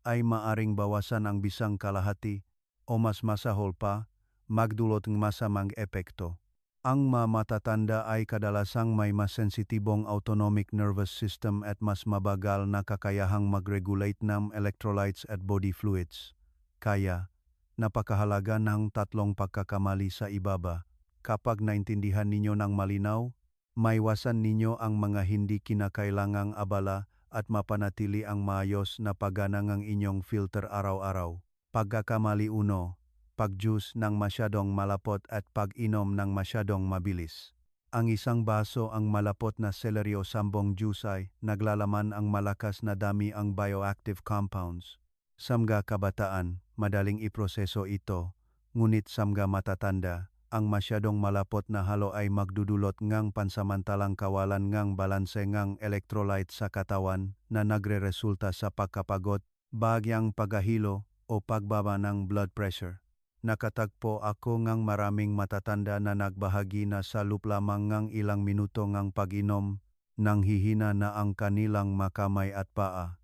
ay maaring bawasan ang bisang kalahati o mas masahol pa, magdulot ng masamang epekto. Ang matatanda ay kadalasang may mas sensitibong autonomic nervous system at mas mabagal na kakayahang mag-regulate ng electrolytes at body fluids. Kaya, napakahalaga ng 3 pagkakamali sa ibaba. Kapag naintindihan ninyo ng malinaw, maiwasan ninyo ang mga hindi kinakailangang abala at mapanatili ang maayos na pagana ng inyong filter araw-araw. Pagkakamali 1. Pag-juice ng masyadong malapot at pag-inom ng masyadong mabilis. Ang isang baso ang malapot na celery o sambong juice ay naglalaman ang malakas na dami ang bioactive compounds. Sa mga kabataan, madaling iproseso ito, ngunit sa mga matatanda, ang masyadong malapot na halo ay magdudulot ng pansamantalang kawalan ng balanse ng electrolyte sa katawan na nagreresulta sa pagkapagod, bahagyang paghahilo o pagbaba ng blood pressure. Nakatagpo ako ng maraming matatanda na nagbahagi na sa loob lamang ng ilang minuto ng pag-inom nang hihina na ang kanilang makamay at paa.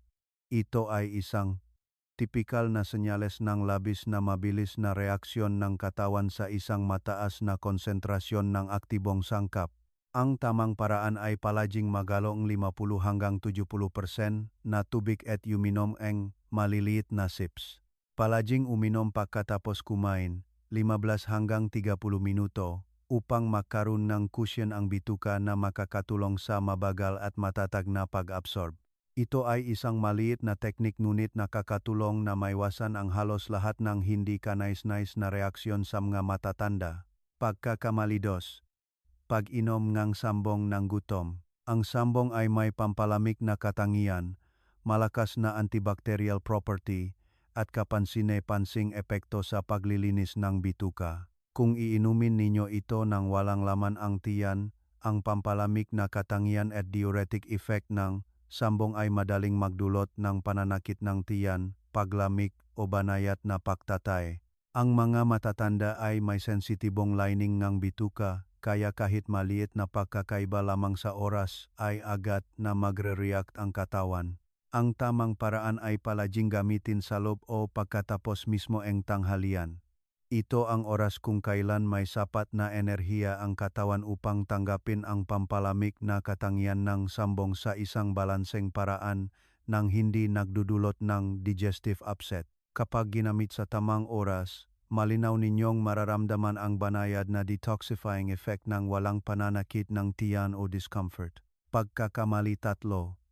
Ito ay isang tipikal na senyales ng labis na mabilis na reaksyon ng katawan sa isang mataas na konsentrasyon ng aktibong sangkap. Ang tamang paraan ay palaging magalong 50 hanggang 70% na tubig at uminom ang maliliit na sips. Palaging uminom pagkatapos kumain, 15 hanggang 30 minuto, upang magkaroon ng cushion ang bituka na makakatulong sa mabagal at matatag na pag-absorb. Ito ay isang maliit na teknik ngunit nakakatulong na maiwasan ang halos lahat ng hindi kanais-nais na reaksyon sa mga matatanda. Pagkakamali 2. Pag-inom ng sambong ng gutom. Ang sambong ay may pampalamig na katangian, malakas na antibacterial property, at kapansin-pansing epekto sa paglilinis ng bituka. Kung iinumin ninyo ito nang walang laman ang tiyan, ang pampalamig na katangian at diuretic effect ng sambong ay madaling magdulot ng pananakit ng tiyan, paglamig o banayat na pagtatay. Ang mga matatanda ay may sensitibong lining ng bituka, kaya kahit maliit na pagkakaiba lamang sa oras ay agad na magre-react ang katawan. Ang tamang paraan ay palaging gamitin sa loob o pagkatapos mismo ang tanghalian. Ito ang oras kung kailan may sapat na enerhiya ang katawan upang tanggapin ang pampalamig na katangian ng sambong sa isang balanseng paraan nang hindi nagdudulot ng digestive upset. Kapag ginamit sa tamang oras, malinaw ninyong mararamdaman ang banayad na detoxifying effect ng walang pananakit ng tiyan o discomfort. Pagkakamali 3.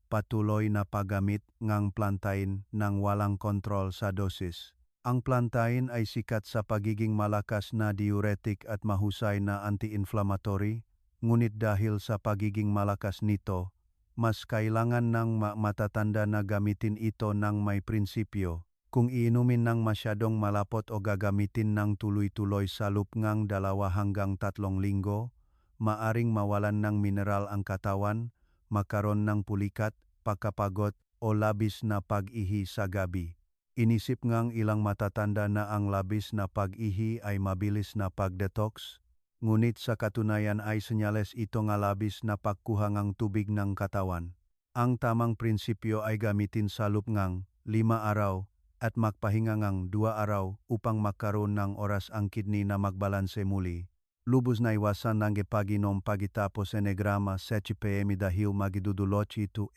Patuloy na paggamit ng plantain ng walang kontrol sa dosis. Ang plantain ay sikat sa pagiging malakas na diuretic at mahusay na anti-inflammatory, ngunit dahil sa pagiging malakas nito, mas kailangan ng matatanda na gamitin ito ng may prinsipyo. Kung iinumin ng masyadong malapot o gagamitin ng tuloy-tuloy sa loob ng 2 hanggang 3 linggo, maaring mawalan ng mineral ang katawan, magkaroon ng pulikat, pagkapagod o labis na pag-ihi sa gabi. Inisip ngang ilang matatanda na ang labis na pag-ihi ay mabilis na pag-detox, ngunit sa katunayan ay senyales ito nga labis na pagkuha ng tubig ng katawan. Ang tamang prinsipyo ay gamitin sa loob ng 5 araw at magpahinga ng 2 araw upang magkaroon ng oras ang kidney na magbalanse muli. Lubos na iwasan ng pag-inom pagkatapos enegrama 7 pm dahil magdudulot ito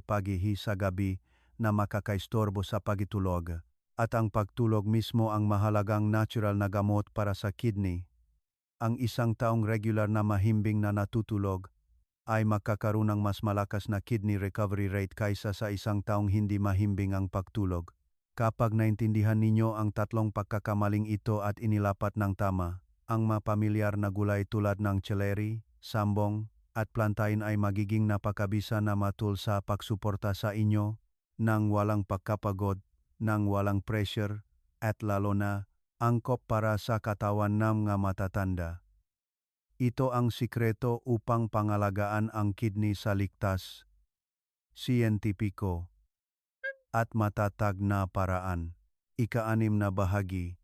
pag-ihi sa gabi na makakaistorbo sa pagtulog, at ang pagtulog mismo ang mahalagang natural na gamot para sa kidney. Ang isang taong regular na mahimbing na natutulog ay makakaroon ng mas malakas na kidney recovery rate kaysa sa isang taong hindi mahimbing ang pagtulog. Kapag naintindihan ninyo ang 3 pagkakamaling ito at inilapat ng tama, ang mapamilyar na gulay tulad ng celery, sambong, at plantain ay magiging napakabisa na matul sa pagsuporta sa inyo nang walang pagkapagod, nang walang pressure, at lalo na angkop para sa katawan ng mga matatanda. Ito ang sikreto upang pangalagaan ang kidney sa ligtas, siyentipiko, at matatag na paraan. Ika-6 na bahagi.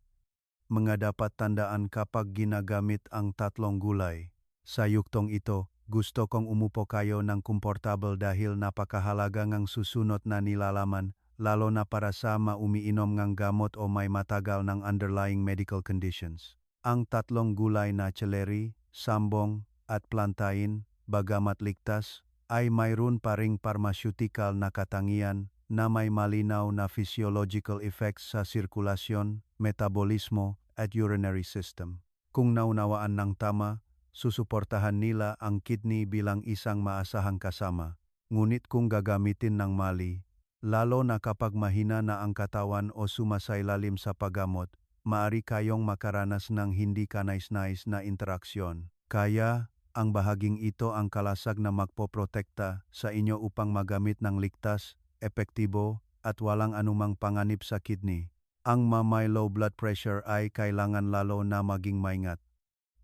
Mga dapat tandaan kapag ginagamit ang 3 gulay. Sa yuktong ito, gusto kong umupo kayo ng komportable dahil napakahalaga ng susunod na nilalaman, lalo na para sa umiinom ng gamot o may matagal ng underlying medical conditions. Ang 3 gulay na celery, sambong, at plantain, bagamat ligtas, ay mayroon pa ring pharmaceutical na katangian na may malinaw na physiological effects sa sirkulasyon, metabolismo, at urinary system. Kung naunawaan ng tama, susuportahan nila ang kidney bilang isang maasahang kasama. Ngunit kung gagamitin ng mali, lalo na kapag mahina na ang katawan o sumasailalim sa paggamot, maaari kayong makaranas ng hindi kanais-nais na interaksyon. Kaya, ang bahaging ito ang kalasag na magpoprotekta sa inyo upang magamit ng ligtas, epektibo, at walang anumang panganib sa kidney. Ang may low blood pressure ay kailangan lalo na maging maingat.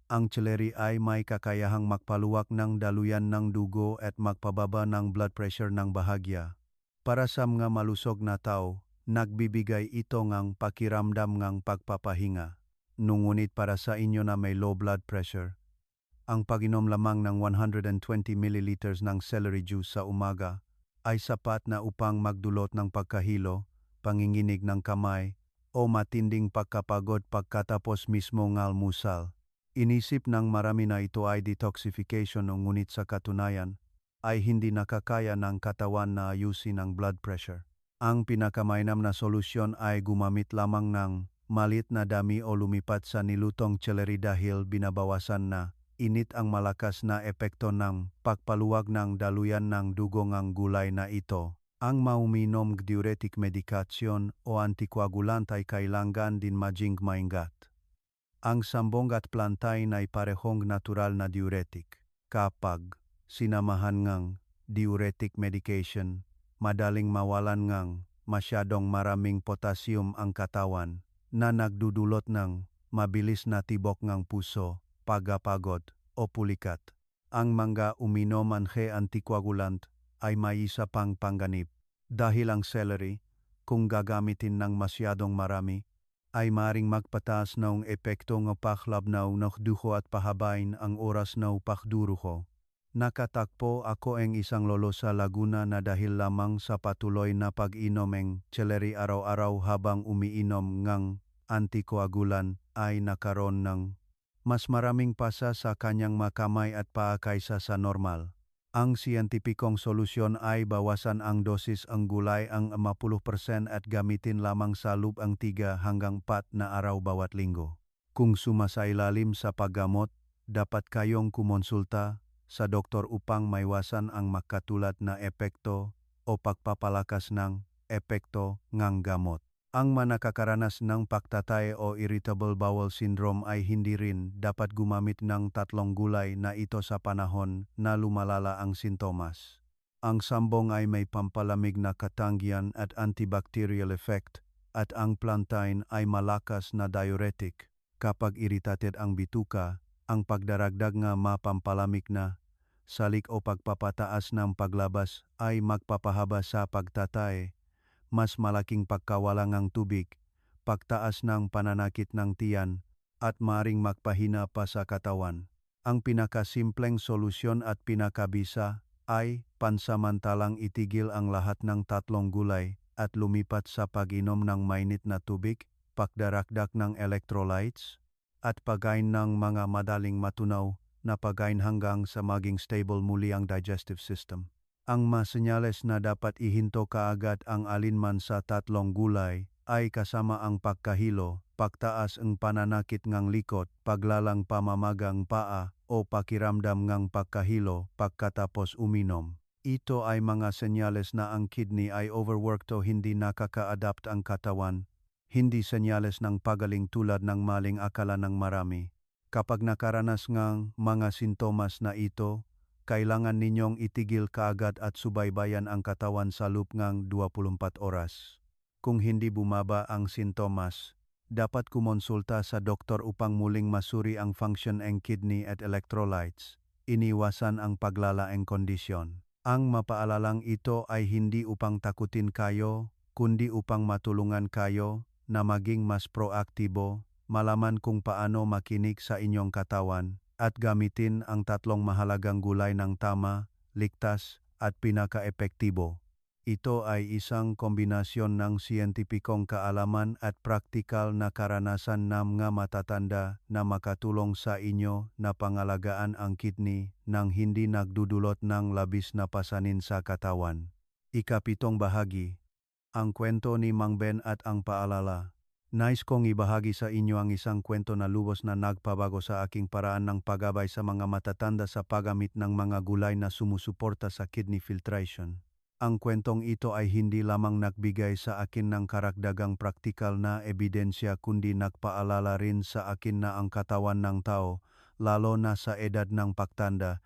Ang celery ay may kakayahang magpaluwak ng daluyan ng dugo at magpababa ng blood pressure ng bahagya. Para sa mga malusog na tao, nagbibigay ito ng pakiramdam ng pagpapahinga. Ngunit para sa inyo na may low blood pressure, ang pag-inom lamang ng 120 ml ng celery juice sa umaga ay sapat na upang magdulot ng pagkahilo, panginginig ng kamay, o matinding pagkapagod pagkatapos mismo ng almusal. Inisip ng marami na ito ay detoxification ngunit sa katunayan ay hindi nakakaya ng katawan na ayusin ang blood pressure. Ang pinakamainam na solusyon ay gumamit lamang ng maliit na dami o lumipat sa nilutong celery dahil binabawasan na init ang malakas na epekto ng pagpaluwag ng daluyan ng dugo ng gulay na ito. Ang mauminom diuretic medication o antikoagulant ay kailangan din maging maingat. Ang sambong at plantain ay parehong natural na diuretic. Kapag sinamahan ng diuretic medication, madaling mawalan ng masyadong maraming potassium ang katawan na nagdudulot ng mabilis na tibok ng puso, pagkapagod o pulikat. Ang mga uminom ng antikoagulant ay may isa pang panganib dahil ang celery, kung gagamitin ng masyadong marami, ay maring magpataas ng epekto ng paklabnaw ng dugo at pahabain ang oras ng pagdurugo. Nakatakpo ako ang isang lolo sa Laguna na dahil lamang sa patuloy na pag-inom ng celery araw-araw habang umiinom ng antikoagulan ay nakaroon ng mas maraming pasa sa kanyang makamay at paa kaysa sa normal. Ang siyentipikong solusyon ay bawasan ang dosis ang gulay ang 50% at gamitin lamang sa loob ang 3 hanggang 4 na araw bawat linggo. Kung sumasailalim sa paggamot, dapat kayong kumonsulta sa doktor upang maiwasan ang makatulad na epekto o pagpapalakas ng epekto ng gamot. Ang manakakaranas ng pagtatay o irritable bowel syndrome ay hindi rin dapat gumamit ng 3 gulay na ito sa panahon na lumalala ang sintomas. Ang sambong ay may pampalamig na katangian at antibacterial effect at ang plantain ay malakas na diuretic. Kapag irritated ang bituka, ang pagdaragdag nga mapampalamig na salik o pagpapataas ng paglabas ay magpapahaba sa pagtatay. Mas malaking pagkawalan ng tubig, pagtaas ng pananakit ng tiyan, at maring magpahina pa sa katawan. Ang pinakasimpleng solusyon at pinakabisa ay pansamantalang itigil ang lahat ng 3 gulay at lumipat sa pag-inom ng mainit na tubig, pagdaragdag ng electrolytes, at pagkain ng mga madaling matunaw na pagkain hanggang sa maging stable muli ang digestive system. Ang masenyales na dapat ihinto kaagad ang alinman sa 3 gulay ay kasama ang pagkahilo, pagtaas ang pananakit ng likod, paglalang pamamagang paa o pakiramdam ng pagkahilo pagkatapos uminom. Ito ay mga senyales na ang kidney ay overworked o hindi nakaka-adapt ang katawan, hindi senyales ng pagaling tulad ng maling akala ng marami. Kapag nakaranas ng mga sintomas na ito, kailangan ninyong itigil kaagad at subaybayan ang katawan sa loob ng 24 oras. Kung hindi bumaba ang sintomas, dapat kumonsulta sa doktor upang muling masuri ang function ng kidney at electrolytes. Iniwasan ang paglalaeng kondisyon. Ang mapaalalang ito ay hindi upang takutin kayo, kundi upang matulungan kayo na maging mas proaktibo, malaman kung paano makinig sa inyong katawan, at gamitin ang 3 mahalagang gulay ng tama, ligtas, at pinaka-epektibo. Ito ay isang kombinasyon ng siyentipikong kaalaman at praktikal na karanasan ng mga matatanda na makatulong sa inyo na pangalagaan ang kidney nang hindi nagdudulot ng labis na pasanin sa katawan. Ika-7 bahagi, ang kwento ni Mang Ben at ang paalala. Nais kong ibahagi sa inyo ang isang kwento na lubos na nagpabago sa aking paraan ng paggabay sa mga matatanda sa paggamit ng mga gulay na sumusuporta sa kidney filtration. Ang kwentong ito ay hindi lamang nagbigay sa akin ng karagdagang praktikal na ebidensya kundi nagpaalala rin sa akin na ang katawan ng tao, lalo na sa edad ng pagtanda,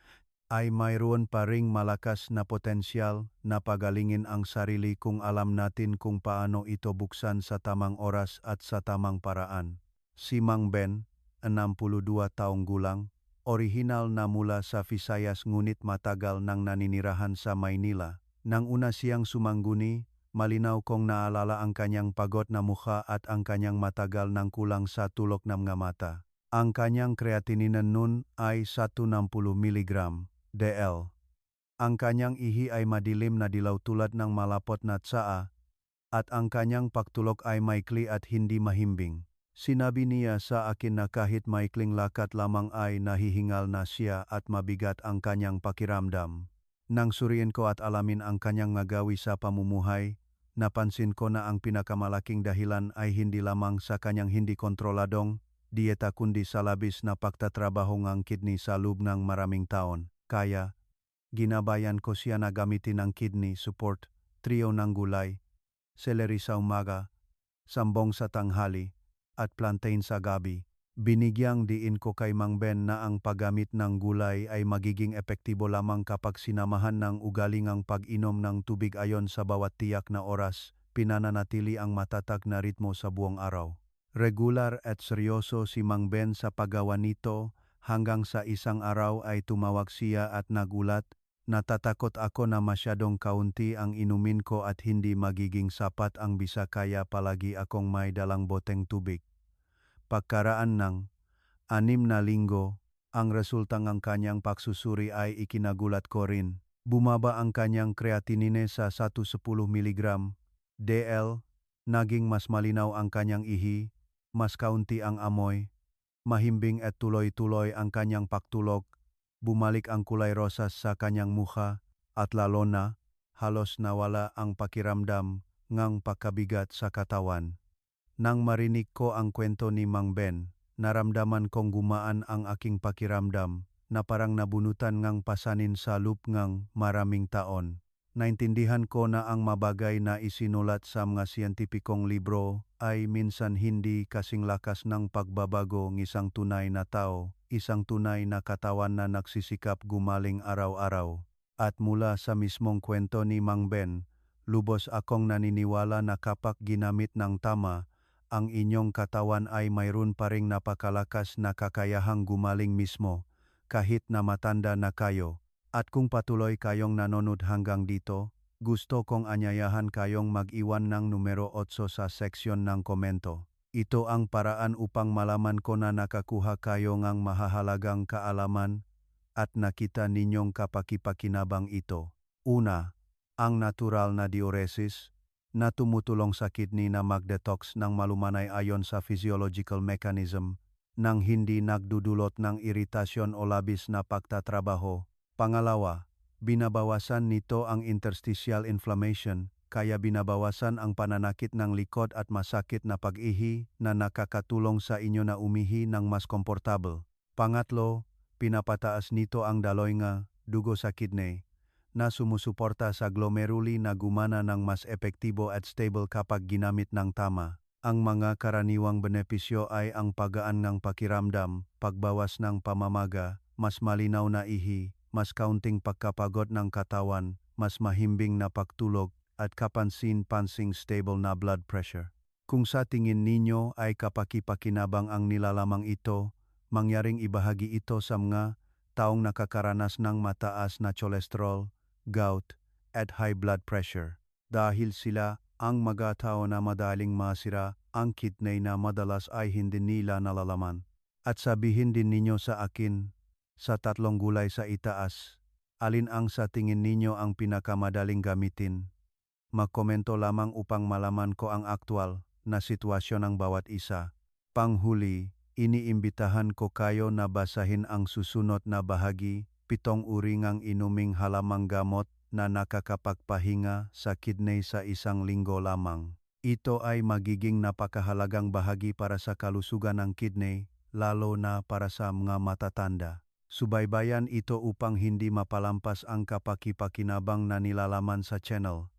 ay mayroon pa ring malakas na potensyal na pagalingin ang sarili kung alam natin kung paano ito buksan sa tamang oras at sa tamang paraan. Si Mang Ben, 62 taong gulang, orihinal na mula sa Visayas ngunit matagal nang naninirahan sa Maynila. Nang una siyang sumangguni, malinaw kong naalala ang kanyang pagod na mukha at ang kanyang matagal nang kulang sa tulog ng mga mata. Ang kanyang creatinine nun ay 160 mg. DL. Ang kanyang ihi ay madilim na dilaw tulad ng malapot na tsaa, at ang kanyang pagtulog ay maikli at hindi mahimbing. Sinabi niya sa akin na kahit maikling lakad lamang ay nahihingal na siya at mabigat ang kanyang pakiramdam. Nang suriin ko at alamin ang kanyang nagawi sa pamumuhay, napansin ko na ang pinakamalaking dahilan ay hindi lamang sa kanyang hindi kontroladong dieta kundi sa labis na pagtatrabaho ng kidney sa loob ng maraming taon. Kaya, ginabayan ko siya na gamitin ang kidney support, trio ng gulay, celery sa umaga, sambong sa tanghali, at plantain sa gabi. Binigyang diin ko kay Mang Ben na ang paggamit ng gulay ay magiging epektibo lamang kapag sinamahan ng ugalingang pag-inom ng tubig ayon sa bawat tiyak na oras, pinananatili ang matatag na ritmo sa buong araw. Regular at seryoso si Mang Ben sa paggawa nito hanggang sa isang araw ay tumawag siya at nagulat, "Natatakot ako na masyadong kaunti ang inumin ko at hindi magiging sapat ang bisa kaya palagi akong may dalang boteng tubig." Pagkaraan ng 6 na linggo, ang resulta ng kanyang pagsusuri ay ikinagulat ko rin. Bumaba ang kanyang creatinine sa 110 mg DL, naging mas malinaw ang kanyang ihi, mas kaunti ang amoy, mahimbing at tuloy-tuloy ang kanyang pagtulog, bumalik ang kulay rosas sa kanyang mukha, at lalo na, halos nawala ang pakiramdam ng pagkabigat sa katawan. Nang marinig ko ang kwento ni Mang Ben, naramdaman kong gumaan ang aking pakiramdam na parang nabunutan ngang pasanin sa loop ngang maraming taon. Naintindihan ko na ang mabagay na isinulat sa mga siyentipikong libro ay minsan hindi kasing lakas ng pagbabago ng isang tunay na tao, isang tunay na katawan na nagsisikap gumaling araw-araw. At mula sa mismong kwento ni Mang Ben, lubos akong naniniwala na kapag ginamit ng tama, ang inyong katawan ay mayroon pa ring napakalakas na kakayahang gumaling mismo, kahit na matanda na kayo. At kung patuloy kayong nanonood hanggang dito, gusto kong anyayahan kayong mag-iwan ng numero 8 sa seksyon ng komento. Ito ang paraan upang malaman ko na nakakuha kayo ng mahahalagang kaalaman at nakita ninyong kapakipakinabang ito. Una, ang natural na diuresis, na tumutulong sa kidney na mag-detox ng malumanay ayon sa physiological mechanism nang hindi nagdudulot ng iritasyon o labis na pagtatrabaho. Pangalawa, binabawasan nito ang interstitial inflammation, kaya binabawasan ang pananakit ng likod at masakit na pag-ihi na nakakatulong sa inyo na umihi ng mas komportable. Pangatlo, pinapataas nito ang daloy nga dugo sa kidney, na sumusuporta sa glomeruli na gumana ng mas epektibo at stable kapag ginamit ng tama. Ang mga karaniwang benepisyo ay ang pagaan ng pakiramdam, pagbawas ng pamamaga, mas malinaw na ihi, mas kaunting pagkapagod ng katawan, mas mahimbing na pagtulog, at kapansin-pansing stable na blood pressure. Kung sa tingin ninyo ay kapakipakinabang ang nilalamang ito, mangyaring ibahagi ito sa mga taong nakakaranas ng mataas na cholesterol, gout, at high blood pressure. Dahil sila ang mga tao na madaling masira ang kidney na madalas ay hindi nila nalalaman. At sabihin din ninyo sa akin, sa 3 gulay sa itaas, alin ang sa tingin ninyo ang pinakamadaling gamitin? Magkomento lamang upang malaman ko ang aktwal na sitwasyon ng bawat isa. Panghuli, iniimbitahan ko kayo na basahin ang susunod na bahagi, 7 uri ng inuming halamang gamot na nakakapagpahinga sa kidney sa 1 linggo lamang. Ito ay magiging napakahalagang bahagi para sa kalusugan ng kidney, lalo na para sa mga matatanda. Subaybayan ito upang hindi mapalampas ang kapakipakinabang na nilalaman sa channel.